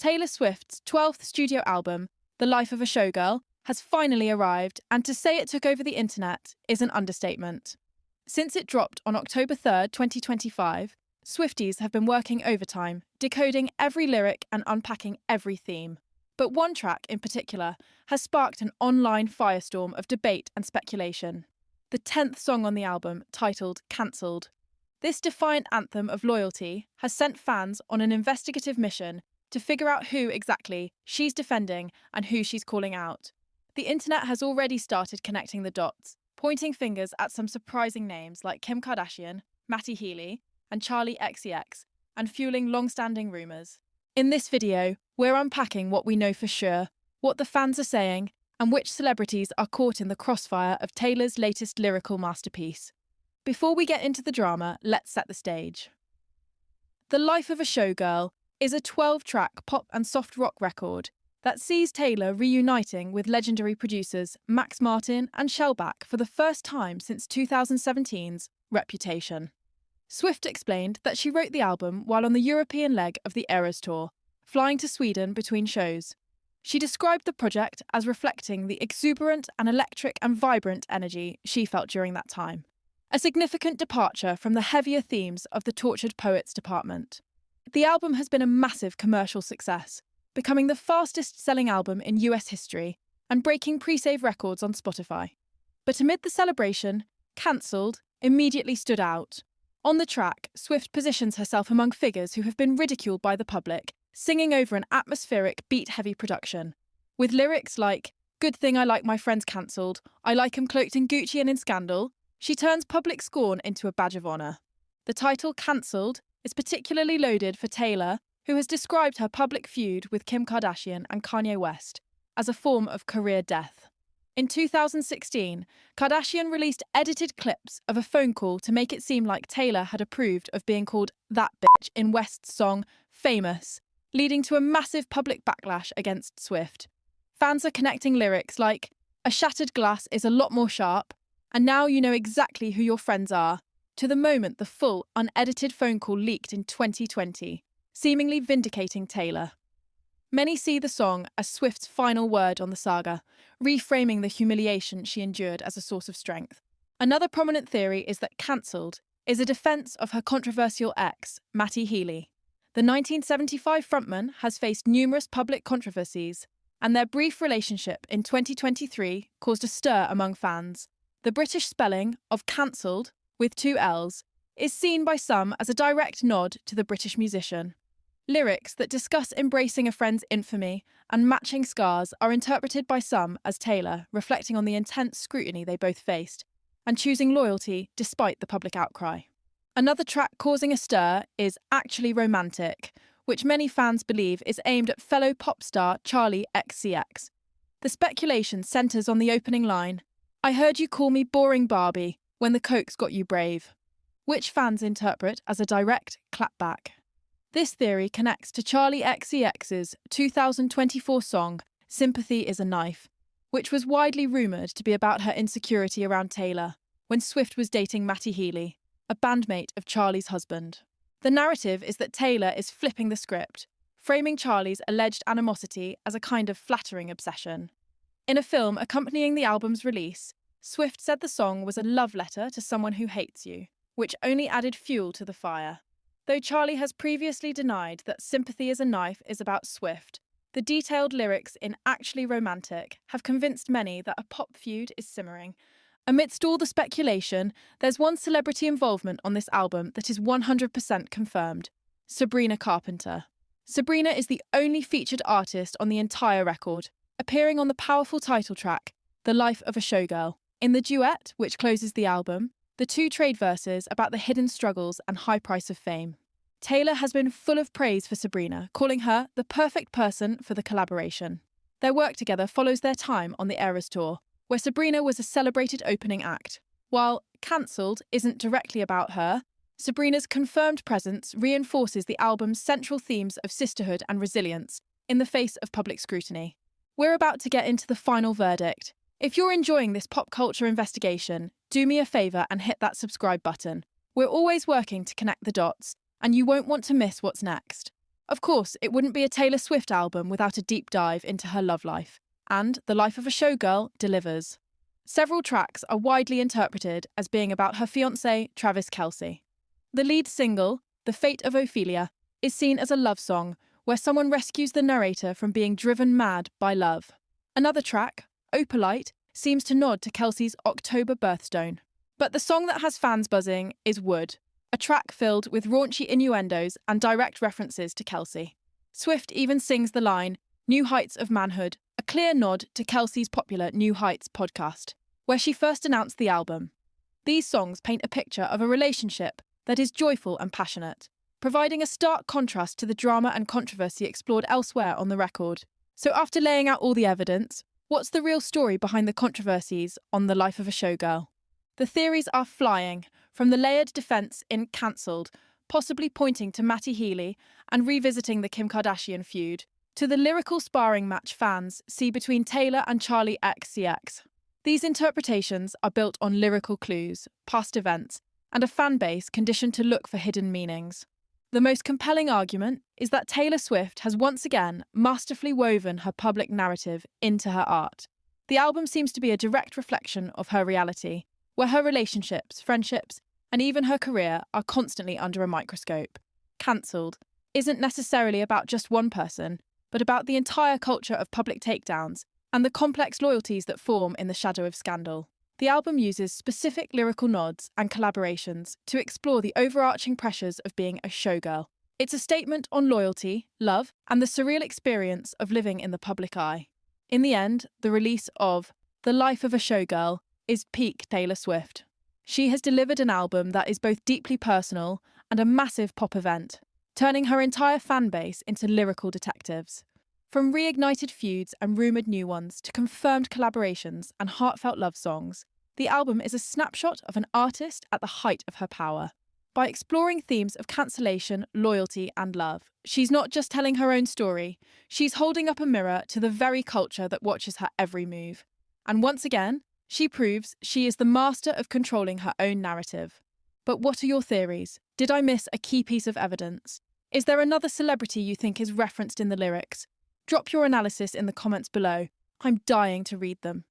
Taylor Swift's 12th studio album, The Life of a Showgirl, has finally arrived, and to say it took over the internet is an understatement. Since it dropped on October 3rd, 2025, Swifties have been working overtime, decoding every lyric and unpacking every theme. But one track in particular has sparked an online firestorm of debate and speculation. The 10th song on the album, titled Cancelled. This defiant anthem of loyalty has sent fans on an investigative mission to figure out who exactly she's defending and who she's calling out. The internet has already started connecting the dots, pointing fingers at some surprising names like Kim Kardashian, Matty Healy, and Charlie XCX, and fueling long-standing rumours. In this video, we're unpacking what we know for sure, what the fans are saying, and which celebrities are caught in the crossfire of Taylor's latest lyrical masterpiece. Before we get into the drama, let's set the stage. The Life of a Showgirl is a 12-track pop and soft rock record that sees Taylor reuniting with legendary producers Max Martin and Shellback for the first time since 2017's Reputation. Swift explained that she wrote the album while on the European leg of the Eras Tour, flying to Sweden between shows. She described the project as reflecting the exuberant and electric and vibrant energy she felt during that time, a significant departure from the heavier themes of the Tortured Poets department. The album has been a massive commercial success, becoming the fastest-selling album in US history and breaking pre-save records on Spotify. But amid the celebration, Cancelled immediately stood out. On the track, Swift positions herself among figures who have been ridiculed by the public, singing over an atmospheric, beat-heavy production. With lyrics like, "Good thing I like my friends cancelled, I like 'em cloaked in Gucci and in scandal," she turns public scorn into a badge of honour. The title Cancelled is particularly loaded for Taylor, who has described her public feud with Kim Kardashian and Kanye West as a form of career death. In 2016, Kardashian released edited clips of a phone call to make it seem like Taylor had approved of being called that bitch in West's song Famous, leading to a massive public backlash against Swift. Fans are connecting lyrics like, "A shattered glass is a lot more sharp," and "Now you know exactly who your friends are," to the moment the full, unedited phone call leaked in 2020, seemingly vindicating Taylor. Many see the song as Swift's final word on the saga, reframing the humiliation she endured as a source of strength. Another prominent theory is that Cancelled is a defense of her controversial ex, Matty Healy. The 1975 frontman has faced numerous public controversies, and their brief relationship in 2023 caused a stir among fans. The British spelling of Cancelled, with 2 L's, is seen by some as a direct nod to the British musician. Lyrics that discuss embracing a friend's infamy and matching scars are interpreted by some as Taylor reflecting on the intense scrutiny they both faced, and choosing loyalty despite the public outcry. Another track causing a stir is Actually Romantic, which many fans believe is aimed at fellow pop star Charlie XCX. The speculation centres on the opening line, "I heard you call me boring Barbie when the coke's got you brave," which fans interpret as a direct clapback. This theory connects to Charlie XCX's 2024 song Sympathy is a Knife, which was widely rumoured to be about her insecurity around Taylor when Swift was dating Matty Healy, a bandmate of Charlie's husband. The narrative is that Taylor is flipping the script, framing Charlie's alleged animosity as a kind of flattering obsession. In a film accompanying the album's release, Swift said the song was a love letter to someone who hates you, which only added fuel to the fire. Though Charlie has previously denied that Sympathy is a Knife is about Swift, the detailed lyrics in Actually Romantic have convinced many that a pop feud is simmering. Amidst all the speculation, there's one celebrity involvement on this album that is 100% confirmed: Sabrina Carpenter. Sabrina is the only featured artist on the entire record, appearing on the powerful title track, The Life of a Showgirl. In the duet, which closes the album, the 2 trade verses about the hidden struggles and high price of fame. Taylor has been full of praise for Sabrina, calling her the perfect person for the collaboration. Their work together follows their time on the Eras Tour, where Sabrina was a celebrated opening act. While Cancelled isn't directly about her, Sabrina's confirmed presence reinforces the album's central themes of sisterhood and resilience in the face of public scrutiny. We're about to get into the final verdict. If you're enjoying this pop culture investigation, do me a favour and hit that subscribe button. We're always working to connect the dots, and you won't want to miss what's next. Of course, it wouldn't be a Taylor Swift album without a deep dive into her love life, and The Life of a Showgirl delivers. Several tracks are widely interpreted as being about her fiancé, Travis Kelce. The lead single, The Fate of Ophelia, is seen as a love song where someone rescues the narrator from being driven mad by love. Another track, Opalite, seems to nod to Kelce's October birthstone. But the song that has fans buzzing is Wood, a track filled with raunchy innuendos and direct references to Kelce. Swift even sings the line, New Heights of Manhood, a clear nod to Kelce's popular New Heights podcast, where she first announced the album. These songs paint a picture of a relationship that is joyful and passionate, providing a stark contrast to the drama and controversy explored elsewhere on the record. So after laying out all the evidence, what's the real story behind the controversies on The Life of a Showgirl? The theories are flying, from the layered defence in Cancelled, possibly pointing to Matty Healy and revisiting the Kim Kardashian feud, to the lyrical sparring match fans see between Taylor and Charli XCX. These interpretations are built on lyrical clues, past events, and a fan base conditioned to look for hidden meanings. The most compelling argument is that Taylor Swift has once again masterfully woven her public narrative into her art. The album seems to be a direct reflection of her reality, where her relationships, friendships, and even her career are constantly under a microscope. Cancelled isn't necessarily about just one person, but about the entire culture of public takedowns and the complex loyalties that form in the shadow of scandal. The album uses specific lyrical nods and collaborations to explore the overarching pressures of being a showgirl. It's a statement on loyalty, love, and the surreal experience of living in the public eye. In the end, the release of The Life of a Showgirl is peak Taylor Swift. She has delivered an album that is both deeply personal and a massive pop event, turning her entire fan base into lyrical detectives. From reignited feuds and rumoured new ones to confirmed collaborations and heartfelt love songs, the album is a snapshot of an artist at the height of her power. By exploring themes of cancellation, loyalty, and love, she's not just telling her own story, she's holding up a mirror to the very culture that watches her every move. And once again, she proves she is the master of controlling her own narrative. But what are your theories? Did I miss a key piece of evidence? Is there another celebrity you think is referenced in the lyrics? Drop your analysis in the comments below. I'm dying to read them.